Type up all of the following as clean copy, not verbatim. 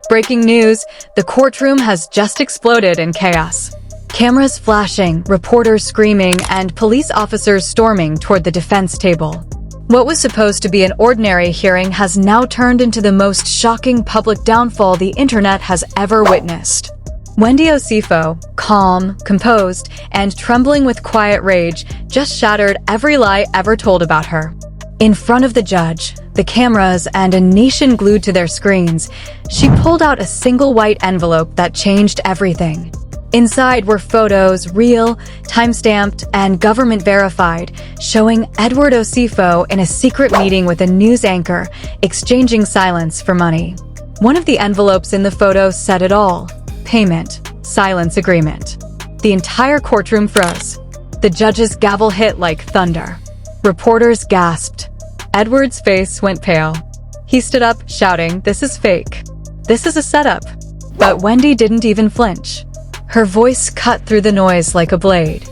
Breaking news, the courtroom has just exploded in chaos. Cameras flashing, reporters screaming, and police officers storming toward the defense table. What was supposed to be an ordinary hearing has now turned into the most shocking public downfall the internet has ever witnessed. Wendy Osefo, calm, composed, and trembling with quiet rage, just shattered every lie ever told about her. In front of the judge, the cameras, and a nation glued to their screens, she pulled out a single white envelope that changed everything. Inside were photos, real, time-stamped, and government-verified, showing Edward Osefo in a secret meeting with a news anchor, exchanging silence for money. One of the envelopes in the photo said it all: payment, silence agreement. The entire courtroom froze. The judge's gavel hit like thunder. Reporters gasped. Edward's face went pale. He stood up, shouting, "This is fake. This is a setup." But Wendy didn't even flinch. Her voice cut through the noise like a blade.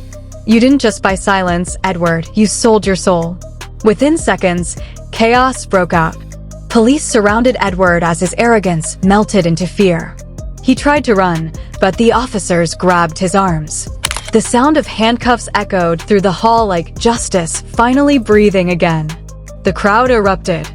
"You didn't just buy silence, Edward. You sold your soul." Within seconds, chaos broke out. Police surrounded Edward as his arrogance melted into fear. He tried to run, but the officers grabbed his arms. The sound of handcuffs echoed through the hall like justice finally breathing again. The crowd erupted.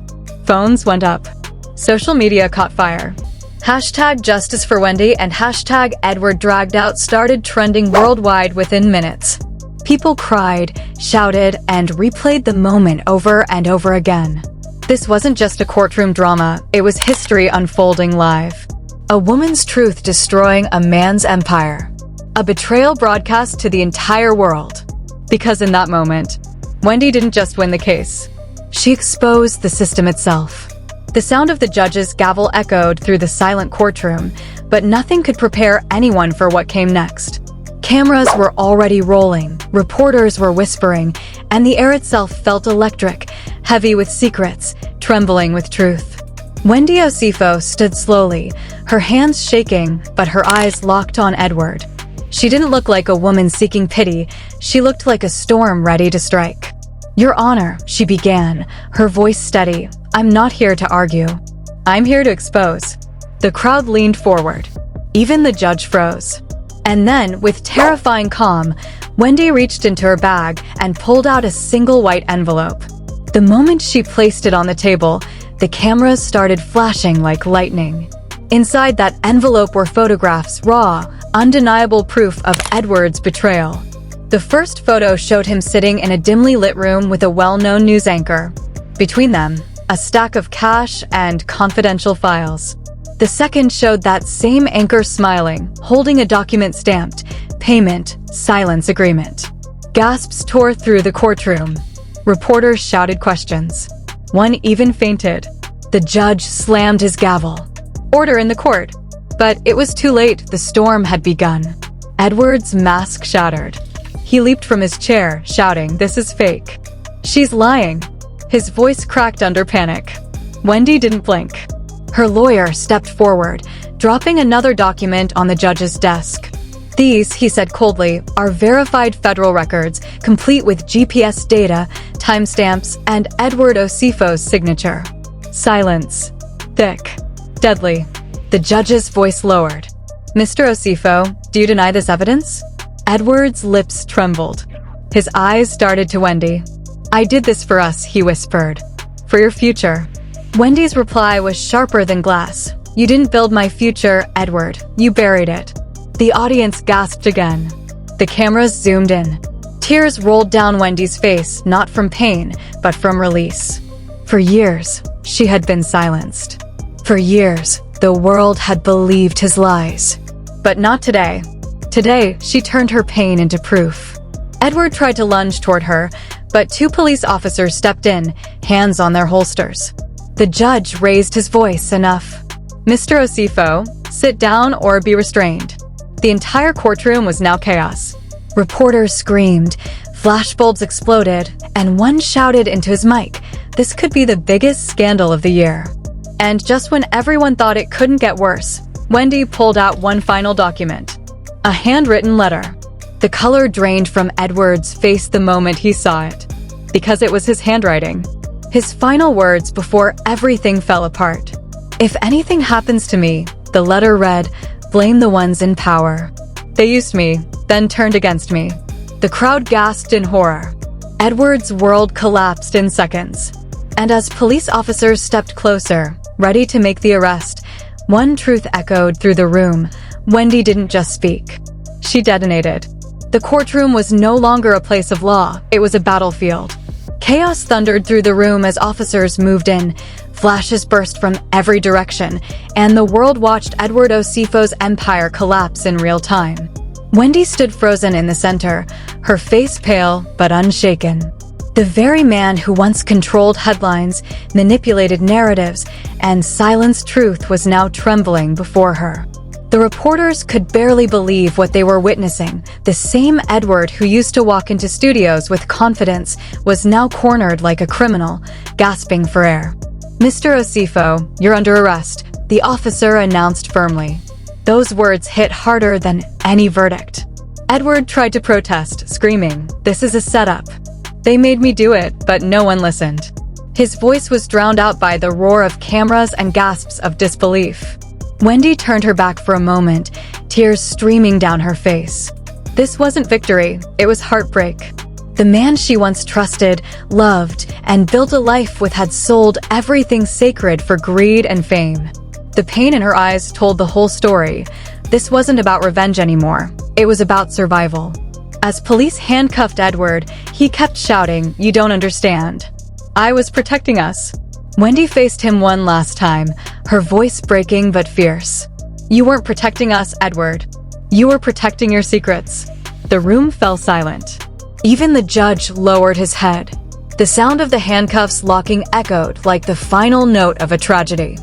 Phones went up. Social media caught fire. Hashtag Justice for Wendy and hashtag Edward Dragged Out started trending worldwide within minutes. People cried, shouted, and replayed the moment over and over again. This wasn't just a courtroom drama, it was history unfolding live. A woman's truth destroying a man's empire. A betrayal broadcast to the entire world. Because in that moment, Wendy didn't just win the case. She exposed the system itself. The sound of the judge's gavel echoed through the silent courtroom, but nothing could prepare anyone for what came next. Cameras were already rolling, reporters were whispering, and the air itself felt electric, heavy with secrets, trembling with truth. Wendy Osefo stood slowly, her hands shaking, but her eyes locked on Edward. She didn't look like a woman seeking pity, she looked like a storm ready to strike. "Your Honor," she began, her voice steady, "I'm not here to argue. I'm here to expose." The crowd leaned forward. Even the judge froze. And then, with terrifying calm, Wendy reached into her bag and pulled out a single white envelope. The moment she placed it on the table, the cameras started flashing like lightning. Inside that envelope were photographs, raw, undeniable proof of Edward's betrayal. The first photo showed him sitting in a dimly lit room with a well-known news anchor. Between them, a stack of cash and confidential files. The second showed that same anchor smiling, holding a document stamped, payment, silence agreement. Gasps tore through the courtroom. Reporters shouted questions. One even fainted. The judge slammed his gavel. "Order in the court." But it was too late, the storm had begun. Edward's mask shattered. He leaped from his chair, shouting, "This is fake. She's lying." His voice cracked under panic. Wendy didn't blink. Her lawyer stepped forward, dropping another document on the judge's desk. "These," he said coldly, "are verified federal records, complete with GPS data, timestamps, and Edward Osefo's signature." Silence. Thick. Deadly. The judge's voice lowered. "Mr. Osefo, do you deny this evidence?" Edward's lips trembled. His eyes darted to Wendy. "I did this for us," he whispered. "For your future." Wendy's reply was sharper than glass. "You didn't build my future, Edward. You buried it." The audience gasped again. The cameras zoomed in. Tears rolled down Wendy's face, not from pain, but from release. For years, she had been silenced. For years, the world had believed his lies. But not today. Today, she turned her pain into proof. Edward tried to lunge toward her, but two police officers stepped in, hands on their holsters. The judge raised his voice enough. "Mr. Osefo, sit down or be restrained." The entire courtroom was now chaos. Reporters screamed, flashbulbs exploded, and one shouted into his mic, "This could be the biggest scandal of the year." And just when everyone thought it couldn't get worse, Wendy pulled out one final document. A handwritten letter. The color drained from Edward's face the moment he saw it. Because it was his handwriting. His final words before everything fell apart. "If anything happens to me, The letter read, "Blame the ones in power." They used me, then turned against me. The crowd gasped in horror. Edward's world collapsed in seconds. And as police officers stepped closer, ready to make the arrest, one truth echoed through the room. Wendy didn't just speak. She detonated. The courtroom was no longer a place of law, it was a battlefield. Chaos thundered through the room as officers moved in. Flashes burst from every direction, and the world watched Edward Osefo's empire collapse in real time. Wendy stood frozen in the center, her face pale but unshaken. The very man who once controlled headlines, manipulated narratives, and silenced truth was now trembling before her. The reporters could barely believe what they were witnessing. The same Edward who used to walk into studios with confidence was now cornered like a criminal, gasping for air. "Mr. Osefo, you're under arrest," the officer announced firmly. Those words hit harder than any verdict. Edward tried to protest, screaming, "This is a setup. They made me do it, but no one listened." His voice was drowned out by the roar of cameras and gasps of disbelief. Wendy turned her back for a moment, tears streaming down her face. This wasn't victory, it was heartbreak. The man she once trusted, loved, and built a life with had sold everything sacred for greed and fame. The pain in her eyes told the whole story. This wasn't about revenge anymore, it was about survival. As police handcuffed Edward, he kept shouting, "You don't understand. I was protecting us." Wendy faced him one last time, her voice breaking but fierce. "You weren't protecting us, Edward. You were protecting your secrets." The room fell silent. Even the judge lowered his head. The sound of the handcuffs locking echoed like the final note of a tragedy.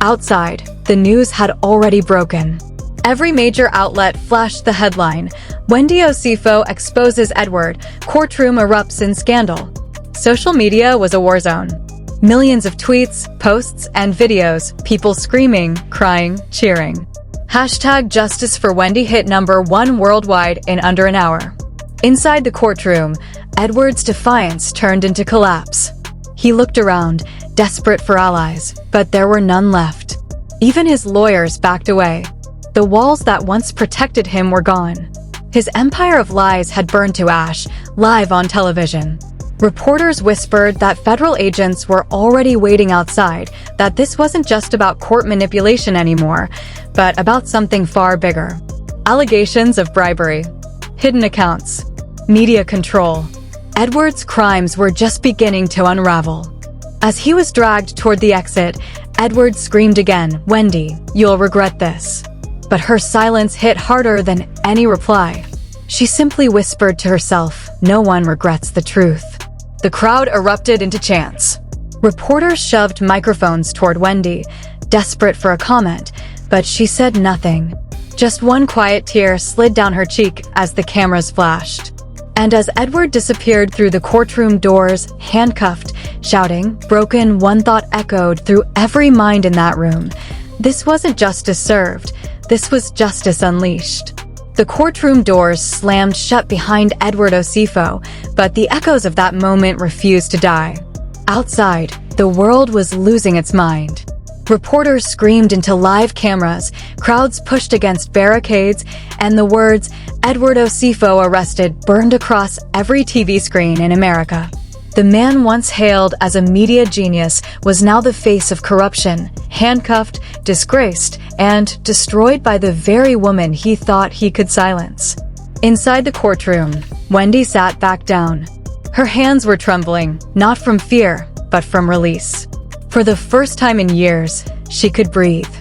Outside, the news had already broken. Every major outlet flashed the headline, "Wendy Osefo exposes Edward, courtroom erupts in scandal." Social media was a war zone. Millions of tweets, posts, and videos, people screaming, crying, cheering. #Justice for Wendy hit #1 worldwide in under an hour. Inside the courtroom, Edward's defiance turned into collapse. He looked around, desperate for allies, but there were none left. Even his lawyers backed away. The walls that once protected him were gone. His empire of lies had burned to ash, live on television. Reporters whispered that federal agents were already waiting outside, that this wasn't just about court manipulation anymore, but about something far bigger. Allegations of bribery, hidden accounts, media control. Edward's crimes were just beginning to unravel. As he was dragged toward the exit, Edward screamed again, "Wendy, you'll regret this." But her silence hit harder than any reply. She simply whispered to herself, "No one regrets the truth." The crowd erupted into chants. Reporters shoved microphones toward Wendy, desperate for a comment, but she said nothing. Just one quiet tear slid down her cheek as the cameras flashed. And as Edward disappeared through the courtroom doors, handcuffed, shouting, broken, one thought echoed through every mind in that room. This wasn't justice served, this was justice unleashed. The courtroom doors slammed shut behind Edward Osefo, but the echoes of that moment refused to die. Outside, the world was losing its mind. Reporters screamed into live cameras, crowds pushed against barricades, and the words, "Edward Osefo arrested," burned across every TV screen in America. The man once hailed as a media genius was now the face of corruption, handcuffed, disgraced, and destroyed by the very woman he thought he could silence. Inside the courtroom, Wendy sat back down. Her hands were trembling, not from fear, but from release. For the first time in years, she could breathe.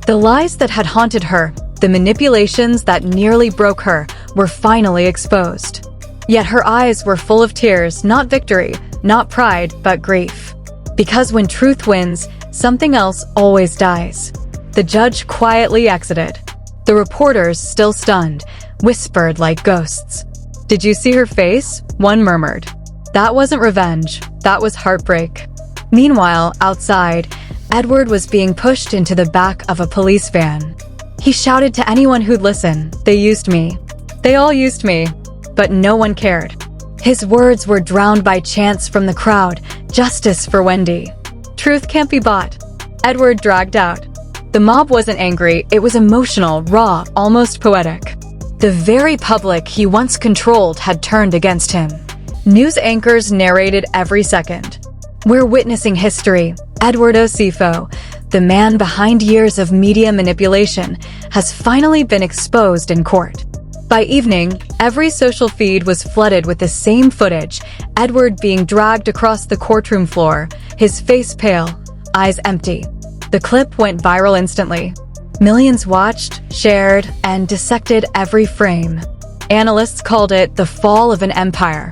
The lies that had haunted her, the manipulations that nearly broke her, were finally exposed. Yet her eyes were full of tears, not victory, not pride, but grief. Because when truth wins, something else always dies. The judge quietly exited. The reporters, still stunned, whispered like ghosts. "Did you see her face?" one murmured. That wasn't revenge, that was heartbreak. Meanwhile, outside, Edward was being pushed into the back of a police van. He shouted to anyone who'd listen, "They used me. They all used me." But no one cared. His words were drowned by chants from the crowd, "Justice for Wendy. Truth can't be bought." Edward dragged out. The The mob wasn't angry, it was emotional, raw, almost poetic. The very public he once controlled had turned against him. News anchors narrated every second. We're witnessing history. Edward Osefo, the man behind years of media manipulation, has finally been exposed in court. By evening, every social feed was flooded with the same footage, Edward being dragged across the courtroom floor, his face pale, eyes empty. The clip went viral instantly. Millions watched, shared, and dissected every frame. Analysts called it the fall of an empire.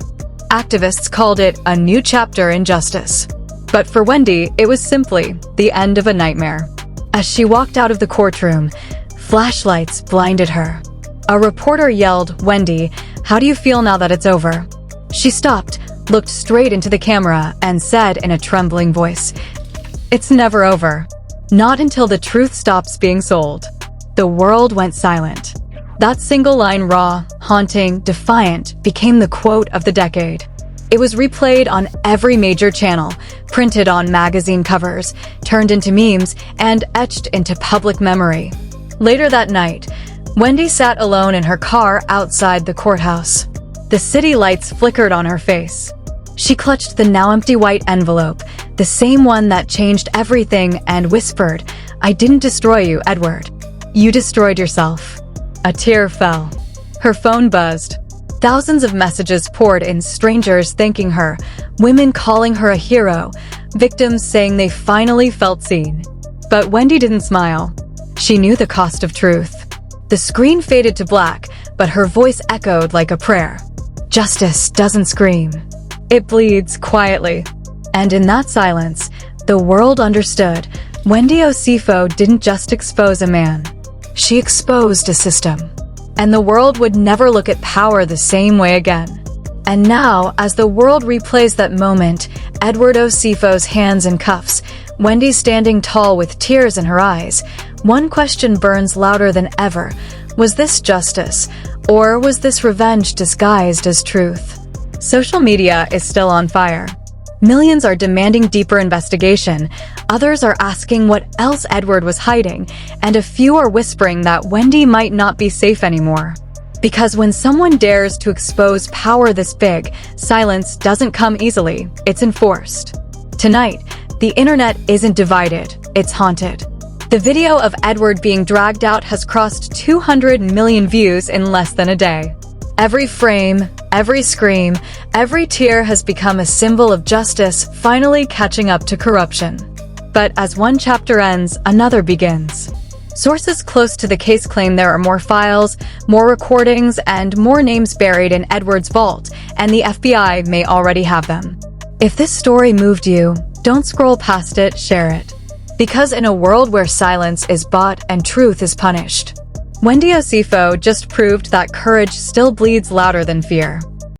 Activists called it a new chapter in justice. But for Wendy, it was simply the end of a nightmare. As she walked out of the courtroom, flashlights blinded her. A reporter yelled, "Wendy, how do you feel now that it's over?" She stopped, looked straight into the camera, and said in a trembling voice, "It's never over. Not until the truth stops being sold." The world went silent. That single line, raw, haunting, defiant, became the quote of the decade. It was replayed on every major channel, printed on magazine covers, turned into memes, and etched into public memory. Later that night, Wendy sat alone in her car outside the courthouse. The city lights flickered on her face. She clutched the now empty white envelope, the same one that changed everything, and whispered, "I didn't destroy you, Edward. You destroyed yourself." A tear fell. Her phone buzzed. Thousands of messages poured in, strangers thanking her, women calling her a hero, victims saying they finally felt seen. But Wendy didn't smile. She knew the cost of truth. The screen faded to black, but her voice echoed like a prayer. Justice doesn't scream. It bleeds quietly. And in that silence, the world understood Wendy Osefo didn't just expose a man. She exposed a system. And the world would never look at power the same way again. And now, as the world replays that moment, Edward Osefo's hands in cuffs, Wendy standing tall with tears in her eyes, one question burns louder than ever. Was this justice, or was this revenge disguised as truth? Social media is still on fire. Millions are demanding deeper investigation, others are asking what else Edward was hiding, and a few are whispering that Wendy might not be safe anymore. Because when someone dares to expose power this big, silence doesn't come easily, it's enforced. Tonight, the internet isn't divided, it's haunted. The video of Edward being dragged out has crossed 200 million views in less than a day. Every frame, every scream, every tear has become a symbol of justice finally catching up to corruption. But as one chapter ends, another begins. Sources close to the case claim there are more files, more recordings, and more names buried in Edward's vault, and the FBI may already have them. If this story moved you, don't scroll past it, share it. Because in a world where silence is bought and truth is punished, Wendy Osefo just proved that courage still bleeds louder than fear.